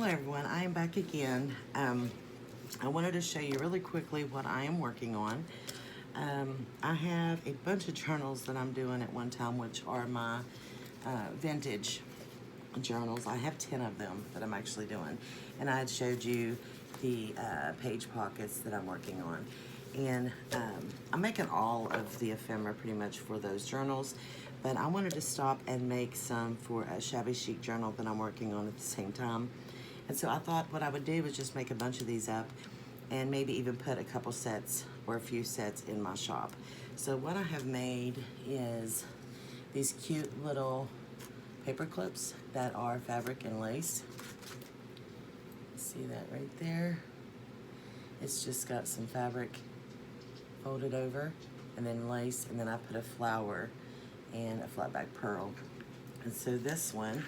Hello everyone, I am back again. I wanted to show you really quickly what I am working on. I have a bunch of journals that I'm doing at one time, which are my vintage journals. I have 10 of them that I'm actually doing. And I had showed you the page pockets that I'm working on. And I'm making all of the ephemera pretty much for those journals, but I wanted to stop and make some for a shabby chic journal that I'm working on at the same time. And so I thought what I would do was just make a bunch of these up and maybe even put a couple sets or a few sets in my shop. So what I have made is these cute little paper clips that are fabric and lace. See that right there? It's just got some fabric folded over and then lace, and then I put a flower and a flat back pearl. And so this one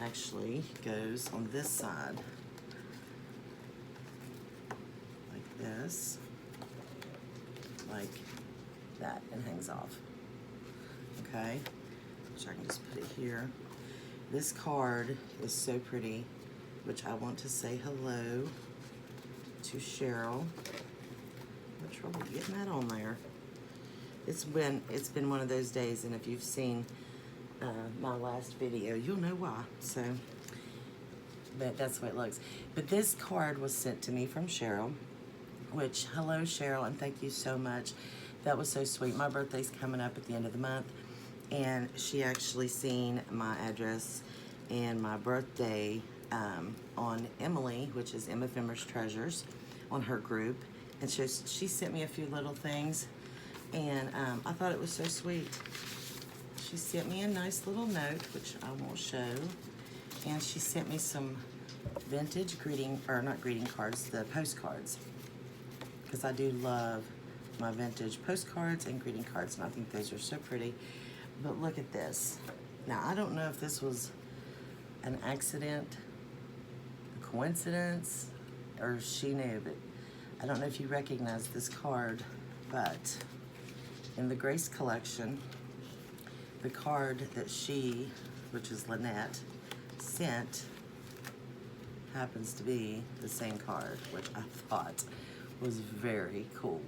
actually goes on this side like this, like that, and hangs off. Okay, so I can just put it here. This card is so pretty, which I want to say hello to Cheryl. No trouble getting that on there. It's been one of those days, and if you've seen my last video, you'll know why. So, but that's the way it looks. But this card was sent to me from Cheryl, which, hello Cheryl, and thank you so much. That was so sweet. My birthday's coming up at the end of the month, and she actually seen my address and my birthday on Emily, which is Emma Femmer's Treasures, on her group, and she sent me a few little things, and I thought it was so sweet. She sent me a nice little note, which I won't show, and she sent me some vintage not greeting cards, the postcards, because I do love my vintage postcards and greeting cards, and I think those are so pretty. But look at this. Now, I don't know if this was an accident, a coincidence, or she knew, but I don't know if you recognize this card, but in the Grace collection, the card that she, which is Lynette, sent happens to be the same card, which I thought was very cool.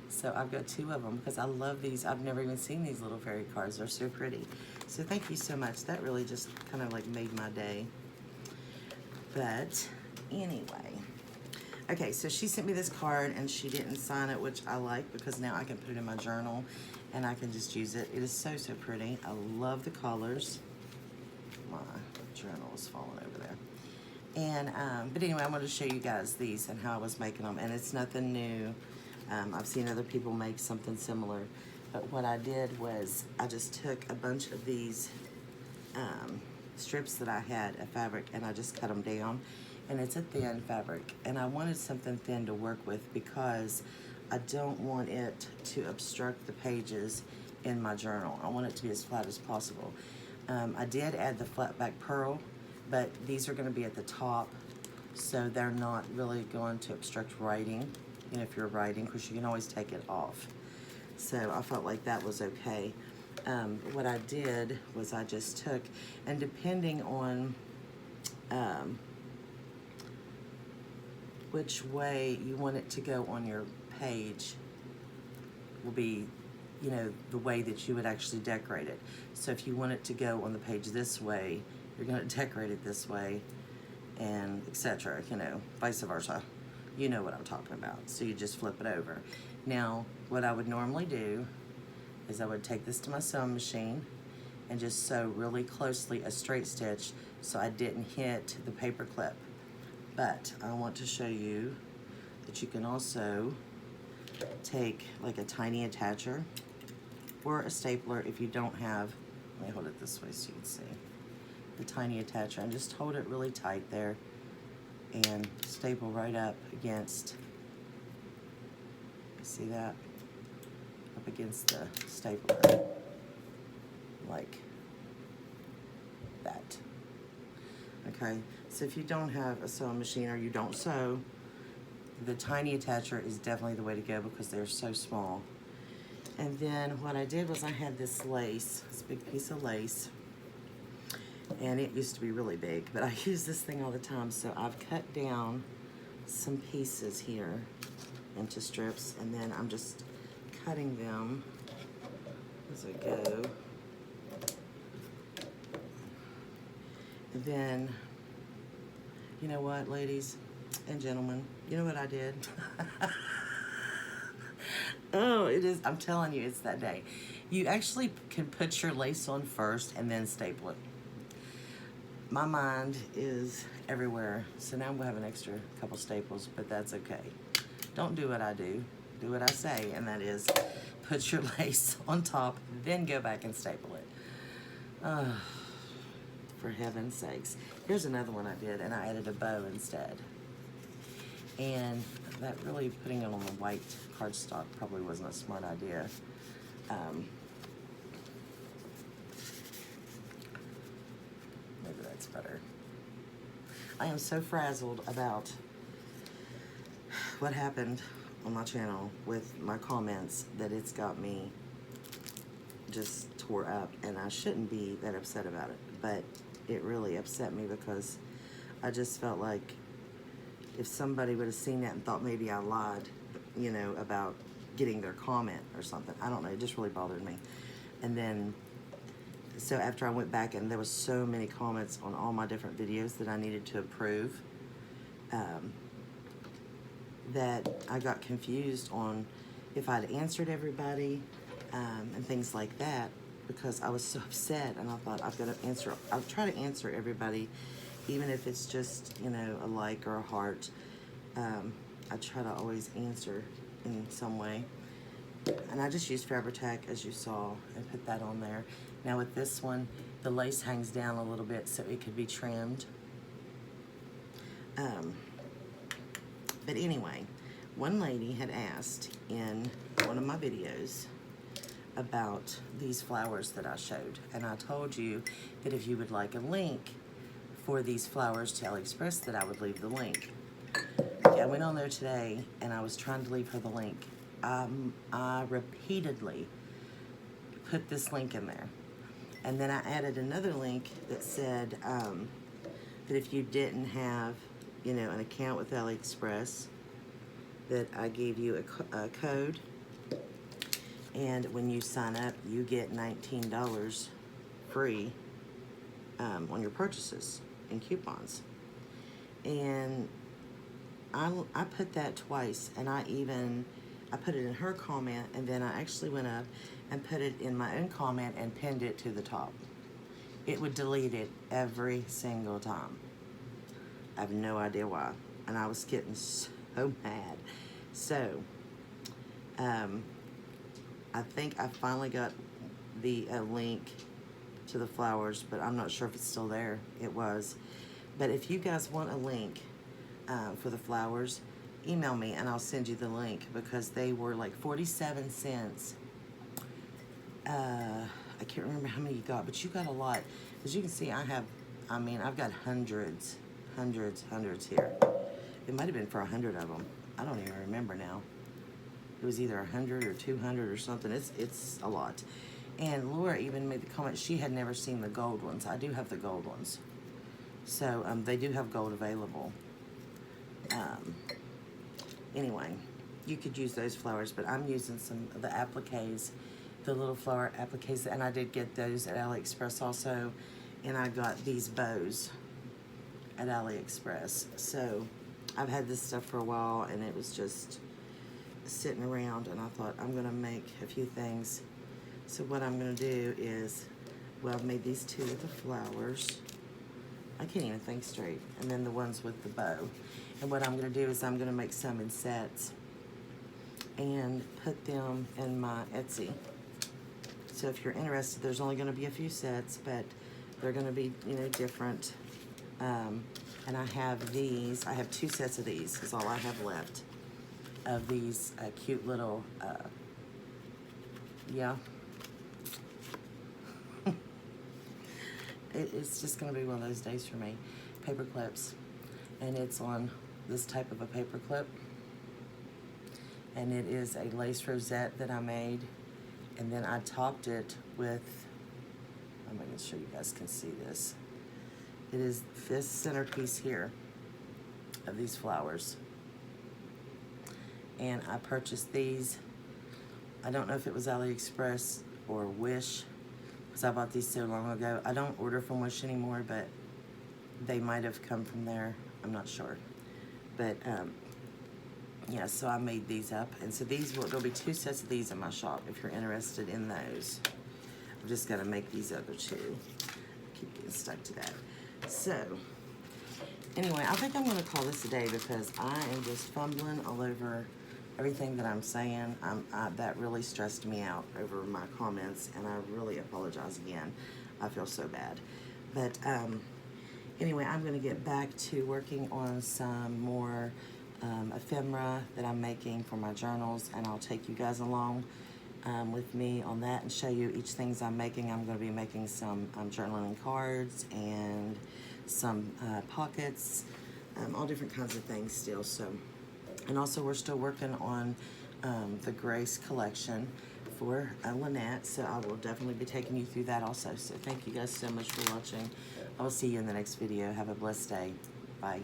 So I've got two of them because I love these. I've never even seen these little fairy cards. They're so pretty. So thank you so much. That really just kind of like made my day. But anyway. Okay, so she sent me this card and she didn't sign it, which I like because now I can put it in my journal and I can just use it. It is so, so pretty. I love the colors. My journal is falling over there. And, but anyway, I wanted to show you guys these and how I was making them. And it's nothing new. I've seen other people make something similar. But what I did was I just took a bunch of these strips that I had of fabric and I just cut them down. And it's a thin fabric. And I wanted something thin to work with because I don't want it to obstruct the pages in my journal. I want it to be as flat as possible. I did add the flat back pearl, but these are going to be at the top, so they're not really going to obstruct writing, you know, if you're writing, because you can always take it off. So I felt like that was okay. What I did was I just took, and depending on which way you want it to go on your page will be, you know, the way that you would actually decorate it. So if you want it to go on the page this way, you're going to decorate it this way, and etc., you know, vice versa. You know what I'm talking about. So you just flip it over. Now, what I would normally do is I would take this to my sewing machine and just sew really closely a straight stitch so I didn't hit the paper clip. But I want to show you that you can also take like a tiny attacher or a stapler if you don't have, let me hold it this way so you can see, the tiny attacher, and just hold it really tight there and staple right up against, see that? Up against the stapler, like that. Okay, so if you don't have a sewing machine or you don't sew, the tiny attacher is definitely the way to go because they're so small. And then what I did was I had this lace, this big piece of lace, and it used to be really big, but I use this thing all the time. So I've cut down some pieces here into strips, and then I'm just cutting them as I go. And then, you know what, ladies and gentlemen, you know what I did? Oh, it is, I'm telling you, it's that day. You actually can put your lace on first and then staple it. My mind is everywhere, so now I'm gonna have an extra couple staples, but that's okay. Don't do what I do, do what I say, and that is put your lace on top, then go back and staple it. For heaven's sakes. Here's another one I did, and I added a bow instead. And that really, putting it on the white cardstock probably wasn't a smart idea. Maybe that's better. I am so frazzled about what happened on my channel with my comments that it's got me just tore up, and I shouldn't be that upset about it, but it really upset me because I just felt like if somebody would have seen that and thought maybe I lied, you know, about getting their comment or something. I don't know, it just really bothered me. And then, so after I went back, and there was so many comments on all my different videos that I needed to approve, that I got confused on if I'd answered everybody, and things like that, because I was so upset, and I thought I'll try to answer everybody, even if it's just, you know, a like or a heart. I try to always answer in some way. And I just used Fabri-Tac, as you saw, and put that on there. Now with this one, the lace hangs down a little bit so it could be trimmed. But anyway, one lady had asked in one of my videos about these flowers that I showed, and I told you that if you would like a link for these flowers to AliExpress, that I would leave the link. Okay, I went on there today and I was trying to leave her the link. I repeatedly put this link in there, and then I added another link that said that if you didn't have, you know, an account with AliExpress, that I gave you a code, and when you sign up, you get $19 free on your purchases and coupons. And I put that twice, and I put it in her comment, and then I actually went up and put it in my own comment and pinned it to the top. It would delete it every single time. I have no idea why, and I was getting so mad. So, I think I finally got the link to the flowers, but I'm not sure if it's still there. It was. But if you guys want a link for the flowers, email me and I'll send you the link, because they were like 47 cents. I can't remember how many you got, but you got a lot. As you can see, I've got hundreds here. It might have been for 100 of them. I don't even remember now. It was either 100 or 200 or something. It's a lot. And Laura even made the comment she had never seen the gold ones. I do have the gold ones. So they do have gold available. Anyway, you could use those flowers, but I'm using some of the appliques, the little flower appliques, and I did get those at AliExpress also, and I got these bows at AliExpress. So I've had this stuff for a while, and it was just sitting around, and I thought I'm gonna make a few things. So what I'm gonna do is, well, I've made these two with the flowers. I can't even think straight. And then the ones with the bow. And what I'm gonna do is I'm gonna make some in sets and put them in my Etsy. So if you're interested, there's only gonna be a few sets, but they're gonna be, you know, different. And I have these, I have 2 sets of these, is all I have left, of these cute little, yeah. It's just gonna be one of those days for me. Paper clips, and it's on this type of a paper clip, and it is a lace rosette that I made, and then I topped it with, I'm gonna show you guys can see this. It is this centerpiece here of these flowers. And I purchased these. I don't know if it was AliExpress or Wish, because I bought these so long ago. I don't order from Wish anymore, but they might have come from there. I'm not sure. But yeah, so I made these up. And so there'll be 2 sets of these in my shop if you're interested in those. I'm just gonna make these other 2. Keep getting stuck to that. So, anyway, I think I'm gonna call this a day because I am just fumbling all over everything that I'm saying. That really stressed me out over my comments, and I really apologize again. I feel so bad. But anyway, I'm gonna get back to working on some more ephemera that I'm making for my journals, and I'll take you guys along with me on that and show you each things I'm making. I'm going to be making some journaling cards and some pockets, all different kinds of things still. So, and also we're still working on the Grace collection for Lynette, so I will definitely be taking you through that also. So thank you guys so much for watching. I will see you in the next video. Have a blessed day. Bye.